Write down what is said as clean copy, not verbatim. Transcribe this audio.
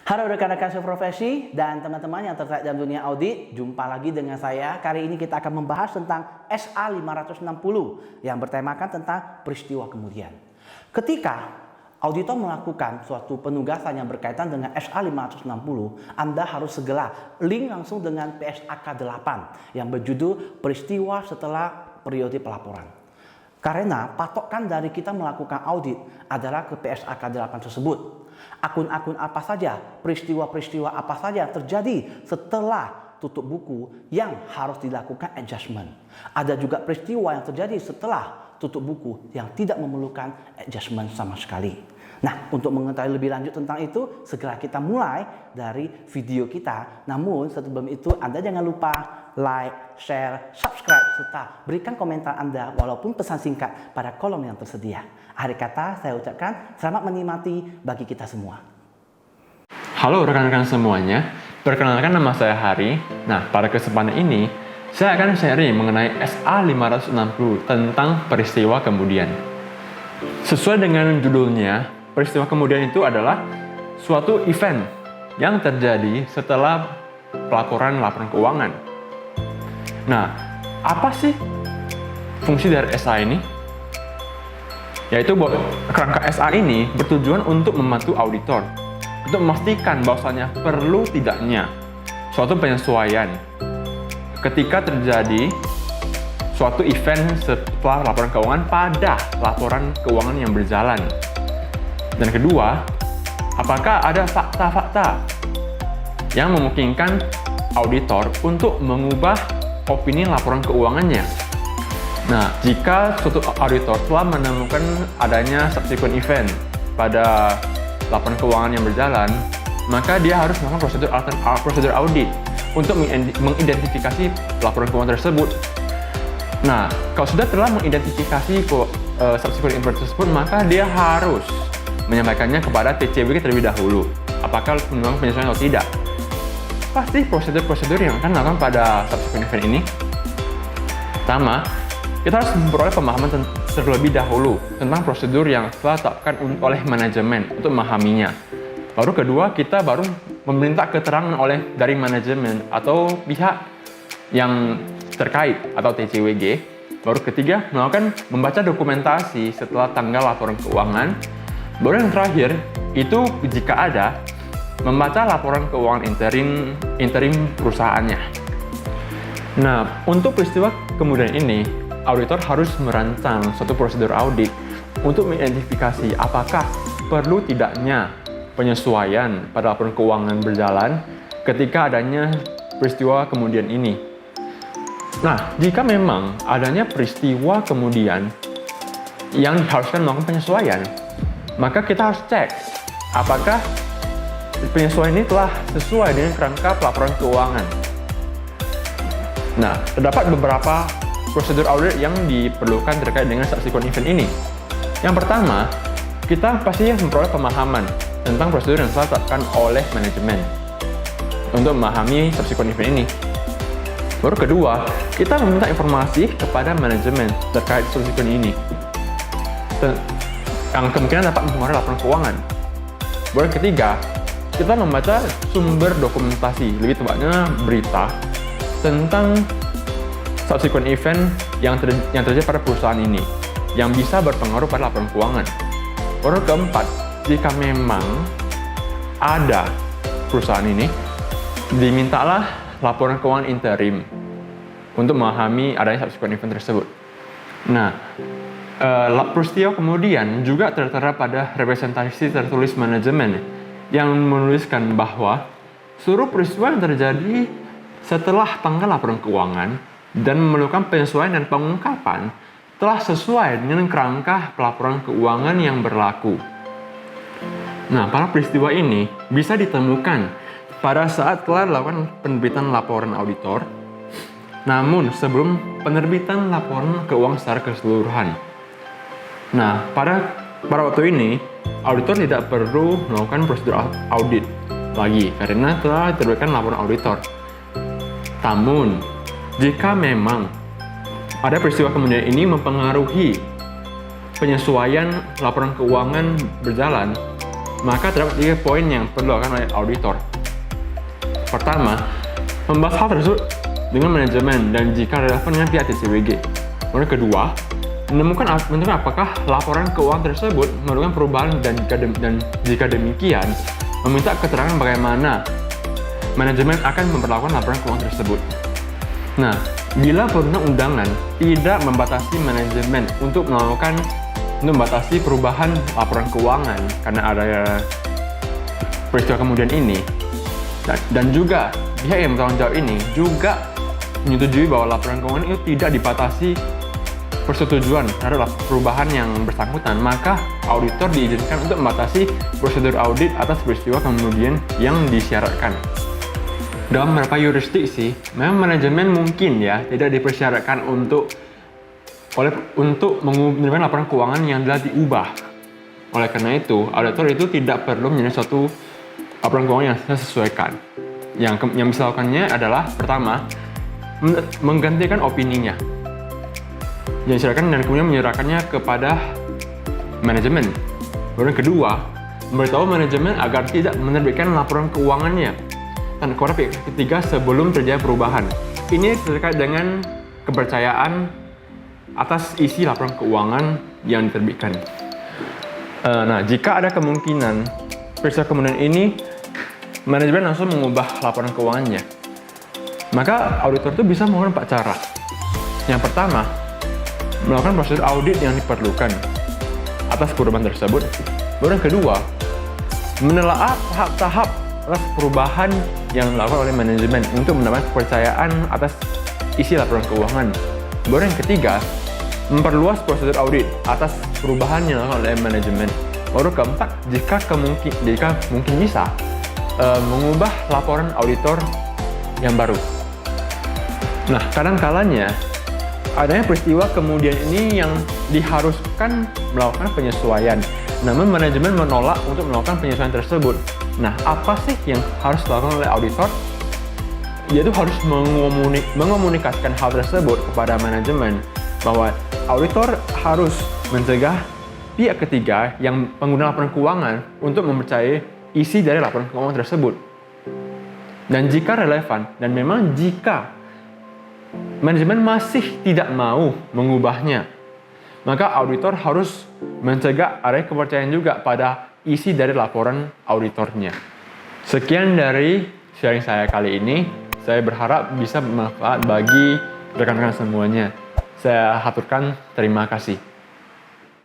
Halo rekan-rekan seprofesi dan teman-teman yang terkait dalam dunia audit. Jumpa lagi dengan saya. Kali ini kita akan membahas tentang SA 560 yang bertemakan tentang peristiwa kemudian. Ketika auditor melakukan suatu penugasan yang berkaitan dengan SA 560, Anda harus segera link langsung dengan PSAK 8 yang berjudul peristiwa setelah periode pelaporan. Karena patokan dari kita melakukan audit adalah ke PSAK 8 tersebut. Akun-akun apa saja, peristiwa-peristiwa apa saja terjadi setelah tutup buku yang harus dilakukan adjustment. Ada juga peristiwa yang terjadi setelah tutup buku yang tidak memerlukan adjustment sama sekali. Nah, untuk mengetahui lebih lanjut tentang itu, segera kita mulai dari video kita. Namun sebelum itu, Anda jangan lupa like, share, subscribe, serta berikan komentar Anda walaupun pesan singkat pada kolom yang tersedia. Akhir kata saya ucapkan selamat menikmati bagi kita semua. Halo rekan-rekan semuanya, perkenalkan nama saya Hari. Nah, pada kesempatan ini saya akan sharing mengenai SA 560 tentang peristiwa kemudian. Sesuai dengan judulnya, peristiwa kemudian itu adalah suatu event yang terjadi setelah pelaporan laporan keuangan. Nah, apa sih fungsi dari SA ini? Yaitu kerangka SA ini bertujuan untuk membantu auditor untuk memastikan bahwasanya perlu tidaknya suatu penyesuaian ketika terjadi suatu event setelah laporan keuangan pada laporan keuangan yang berjalan. Dan kedua, apakah ada fakta-fakta yang memungkinkan auditor untuk mengubah opini laporan keuangannya? Nah, jika suatu auditor telah menemukan adanya subsequent event pada laporan keuangan yang berjalan, maka dia harus melakukan prosedur audit untuk mengidentifikasi laporan keuangan tersebut. Nah, kalau sudah telah mengidentifikasi subsequent event tersebut, maka dia harus menyampaikannya kepada TCWG terlebih dahulu. Apakah memang penyesuaian atau tidak? Pasti prosedur-prosedur yang akan dilakukan pada subsequent event ini. Pertama, kita harus memperoleh pemahaman terlebih dahulu tentang prosedur yang telah ditetapkan oleh manajemen untuk memahaminya. Baru kedua, kita baru meminta keterangan dari manajemen atau pihak yang terkait atau TCWG. Baru ketiga, membaca dokumentasi setelah tanggal laporan keuangan. Baru yang terakhir, itu jika ada, membaca laporan keuangan interim perusahaannya. Nah, untuk peristiwa kemudian ini, auditor harus merancang suatu prosedur audit untuk mengidentifikasi apakah perlu tidaknya penyesuaian pada laporan keuangan berjalan ketika adanya peristiwa kemudian ini. Nah, jika memang adanya peristiwa kemudian yang diharuskan melakukan penyesuaian, maka kita harus cek apakah penyesuaian ini telah sesuai dengan kerangka pelaporan keuangan. Nah, terdapat beberapa prosedur audit yang diperlukan terkait dengan subsequent event ini. Yang pertama, kita pasti memperoleh pemahaman tentang prosedur yang telah ditetapkan oleh manajemen untuk memahami subsequent event ini. Baru kedua, kita meminta informasi kepada manajemen terkait subsequent ini yang kemungkinan dapat mempengaruhi laporan keuangan. Baru ketiga, kita membaca sumber dokumentasi, lebih tepatnya berita tentang subsequent event yang terjadi pada perusahaan ini yang bisa berpengaruh pada laporan keuangan. Baru keempat, jika memang ada perusahaan ini, dimintalah laporan keuangan interim untuk memahami adanya subsequent event tersebut. Nah, peristiwa kemudian juga tertera pada representasi tertulis manajemen yang menuliskan bahwa seluruh peristiwa yang terjadi setelah tanggal laporan keuangan dan memerlukan penyesuaian dan pengungkapan telah sesuai dengan kerangka pelaporan keuangan yang berlaku. Nah, para peristiwa ini bisa ditemukan pada saat telah dilakukan penerbitan laporan auditor, namun sebelum penerbitan laporan keuangan secara keseluruhan. Nah, pada waktu ini, auditor tidak perlu melakukan prosedur audit lagi karena telah diterbitkan laporan auditor. Namun, jika memang ada peristiwa kemudian ini mempengaruhi penyesuaian laporan keuangan berjalan, Maka terdapat 3 poin yang perlu dilakukan oleh auditor. Pertama, membahas hal tersebut dengan manajemen dan jika relevan dengan pihak TCWG. Kemudian kedua, menemukan apakah laporan keuangan tersebut memerlukan perubahan dan jika demikian, meminta keterangan bagaimana manajemen akan memperlakukan laporan keuangan tersebut. Nah, bila perundang-undangan tidak membatasi manajemen untuk membatasi perubahan laporan keuangan karena ada peristiwa kemudian ini, dan juga pihak yang bertanggung jawab ini juga menyetujui bahwa laporan keuangan itu tidak dibatasi persetujuan terhadap perubahan yang bersangkutan, maka auditor diizinkan untuk membatasi prosedur audit atas peristiwa kemudian yang disyaratkan. Dalam beberapa yurisdiksi, memang manajemen mungkin tidak dipersyaratkan untuk menerima laporan keuangan yang telah diubah. Oleh karena itu, auditor itu tidak perlu menjadi suatu laporan keuangan yang sesuaikan. Yang bisa lakukannya adalah pertama, menggantikan opininya yang diserahkan dan kemudian menyerahkannya kepada manajemen. Kemudian kedua, memberitahu manajemen agar tidak menerbitkan laporan keuangannya dan kepada pihak ketiga sebelum terjadi perubahan. Ini terkait dengan kepercayaan atas isi laporan keuangan yang diterbitkan. Nah, jika ada kemungkinan peristiwa kemudian ini manajemen langsung mengubah laporan keuangannya, maka auditor itu bisa melakukan 4 cara. Yang pertama, melakukan prosedur audit yang diperlukan atas perubahan tersebut. Kemudian kedua, menelaah tahap-tahap atas perubahan yang dilakukan oleh manajemen untuk mendapatkan kepercayaan atas isi laporan keuangan. Kemudian yang ketiga, memperluas prosedur audit atas perubahan yang dilakukan oleh manajemen. Baru keempat, jika mungkin bisa, mengubah laporan auditor yang baru. Nah, kadang-kalanya adanya peristiwa kemudian ini yang diharuskan melakukan penyesuaian, namun manajemen menolak untuk melakukan penyesuaian tersebut. Nah, apa sih yang harus dilakukan oleh auditor? Yaitu harus mengomunikasikan hal tersebut kepada manajemen, bahwa auditor harus mencegah pihak ketiga yang pengguna laporan keuangan untuk mempercayai isi dari laporan keuangan tersebut. Dan jika relevan, dan memang jika manajemen masih tidak mau mengubahnya, maka auditor harus mencegah adanya kepercayaan juga pada isi dari laporan auditornya. Sekian dari sharing saya kali ini. Saya berharap bisa bermanfaat bagi rekan-rekan semuanya. Saya haturkan terima kasih.